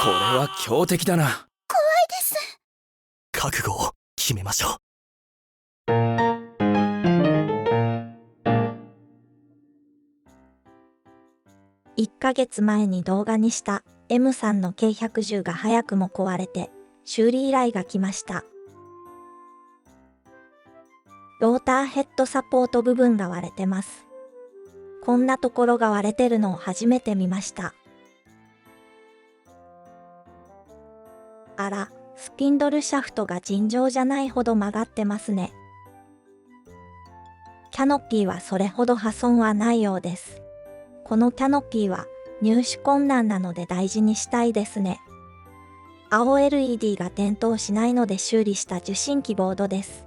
これは強敵だな。怖いです。覚悟を決めましょう。1ヶ月前に動画にした M さんの K110 が早くも壊れて修理依頼が来ました。ローターヘッドサポート部分が割れてます。こんなところが割れてるのを初めて見ました。あら、スピンドルシャフトが尋常じゃないほど曲がってますね。キャノピーはそれほど破損はないようです。このキャノピーは入手困難なので大事にしたいですね。青 LED が点灯しないので修理した受信機ボードです。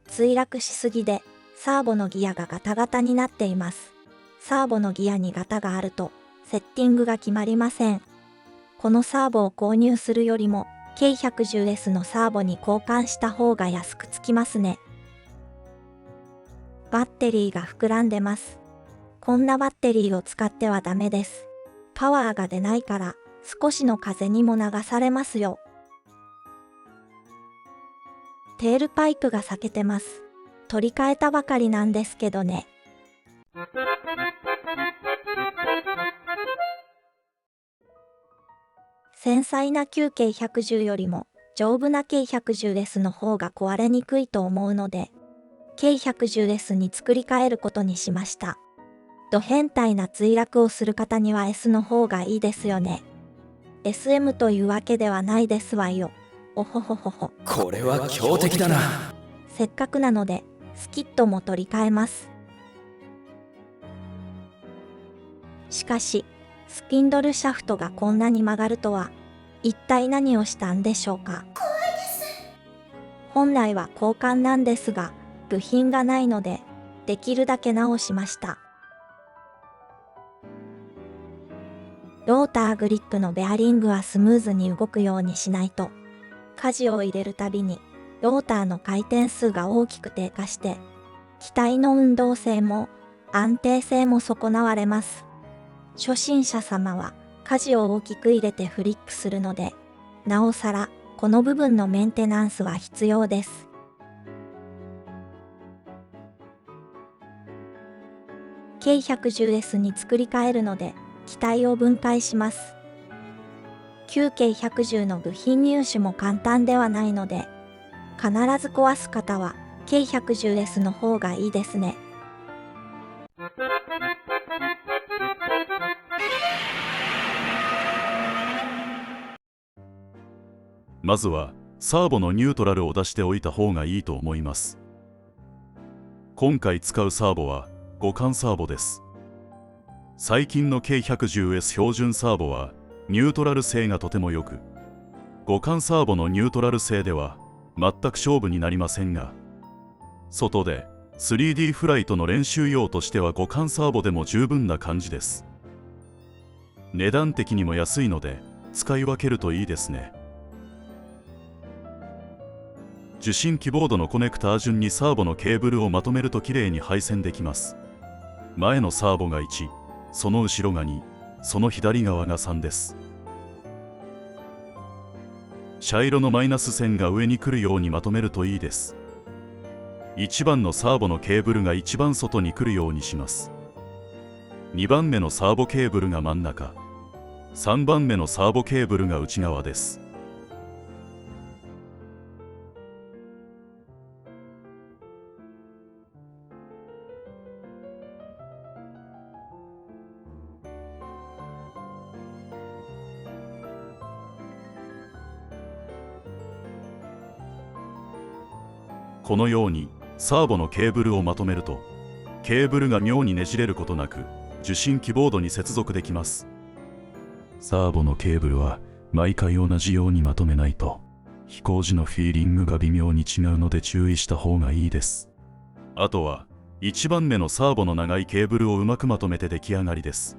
墜落しすぎでサーボのギアがガタガタになっています。サーボのギアにガタがあるとセッティングが決まりません。このサーボを購入するよりも K110S のサーボに交換した方が安くつきますね。バッテリーが膨らんでます。こんなバッテリーを使ってはダメです。パワーが出ないから少しの風にも流されますよ。テールパイプが裂けてます。取り替えたばかりなんですけどね。繊細な旧 K110 よりも丈夫な K110S の方が壊れにくいと思うので、K110S に作り変えることにしました。ド変態な墜落をする方には S の方がいいですよね。SM というわけではないですわよ。おほほほほ。これは強敵だな。せっかくなので、スキットも取り替えます。しかし、スピンドルシャフトがこんなに曲がるとは、一体何をしたんでしょうか。怖いです。本来は交換なんですが、部品がないので、できるだけ直しました。ローターグリップのベアリングはスムーズに動くようにしないと、舵を入れるたびに、ローターの回転数が大きく低下して、機体の運動性も安定性も損なわれます。初心者様は舵を大きく入れてフリップするので、なおさらこの部分のメンテナンスは必要です。K110S に作り変えるので、機体を分解します。旧 K110 の部品入手も簡単ではないので、必ず壊す方は K110S の方がいいですね。まずはサーボのニュートラルを出しておいた方がいいと思います。今回使うサーボは互換サーボです。最近の K110S 標準サーボはニュートラル性がとても良く、互換サーボのニュートラル性では全く勝負になりませんが、外で 3D フライトの練習用としては互換サーボでも十分な感じです。値段的にも安いので使い分けるといいですね。受信機ボードのコネクター順にサーボのケーブルをまとめるときれいに配線できます。前のサーボが1、その後ろが2、その左側が3です。茶色のマイナス線が上に来るようにまとめるといいです。1番のサーボのケーブルが一番外に来るようにします。2番目のサーボケーブルが真ん中、3番目のサーボケーブルが内側です。このようにサーボのケーブルをまとめると、ケーブルが妙にねじれることなく受信機ボードに接続できます。サーボのケーブルは毎回同じようにまとめないと飛行時のフィーリングが微妙に違うので注意した方がいいです。あとは1番目のサーボの長いケーブルをうまくまとめて出来上がりです。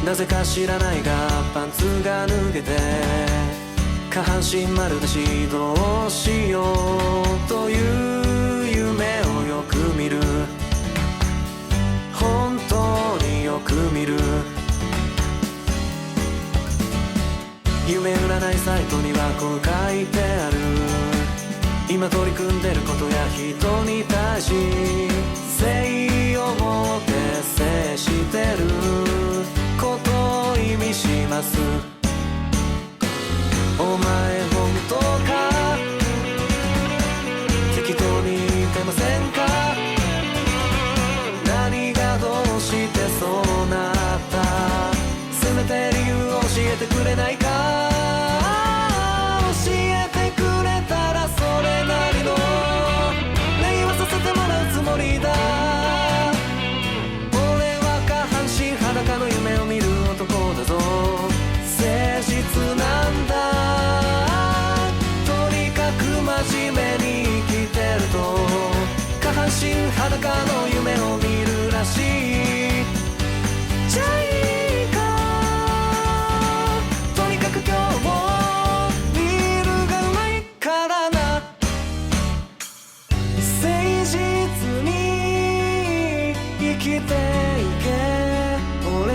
なぜか知らないがパンツが脱げて下半身丸出しどうしようという夢をよく見る、本当によく見る。夢占いサイトにはこう書いてある。今取り組んでることや人に対し誠を持って接してることを意味します。お前本当か、適当に言ってませんか。何がどうしてそうなった、せめて理由を教えてくれないか。教えてくれたらそれなりの礼はさせてもらうつもりだ。俺は下半身裸の夢を見る男だぞ。誠実なんだ。とにかく真面目に生きてると下半身裸の夢を見るらしい。じゃあいいか、とにかく今日もビールがうまいからな。誠実に生きていけ俺、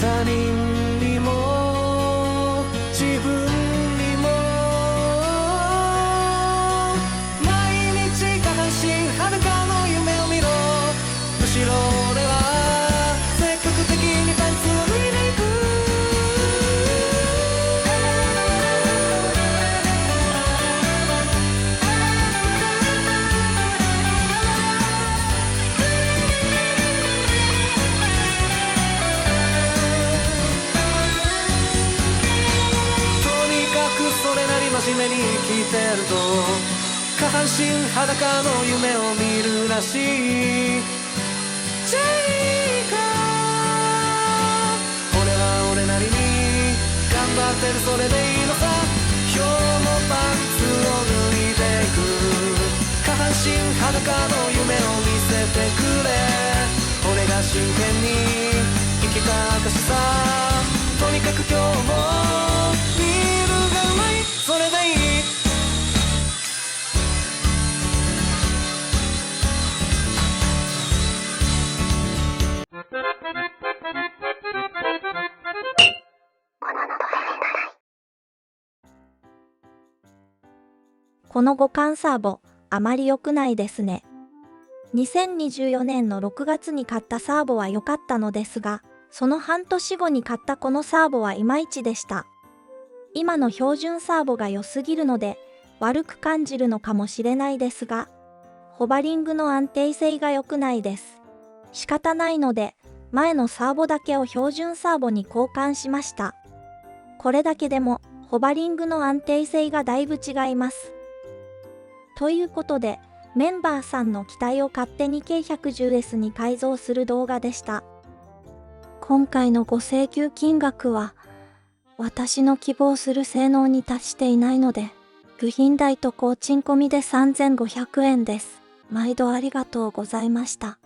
他人にも自分にも。毎日下半身裸の夢を見ろ。むしろ俺は積極的にパンツを脱いでいく。とにかくそれなり真面目に生きてると下半身裸の夢を見るらしい。じゃあいいか、俺は俺なりに頑張ってる、それでいいのさ。今日もパンツを脱いでいく。下半身裸の夢を見せてくれ。俺が真剣に生きた証さ。とにかく今日もビールがうまい、それでいい。この互換サーボ、あまり良くないですね。2024年の6月に買ったサーボは良かったのですが、その半年後に買ったこのサーボはいまいちでした。今の標準サーボが良すぎるので、悪く感じるのかもしれないですが、ホバリングの安定性が良くないです。仕方ないので、前のサーボだけを標準サーボに交換しました。これだけでも、ホバリングの安定性がだいぶ違います。ということで、メンバーさんの機体を勝手に K110S に改造する動画でした。今回のご請求金額は、私の希望する性能に達していないので、部品代と工賃込みで3500円です。毎度ありがとうございました。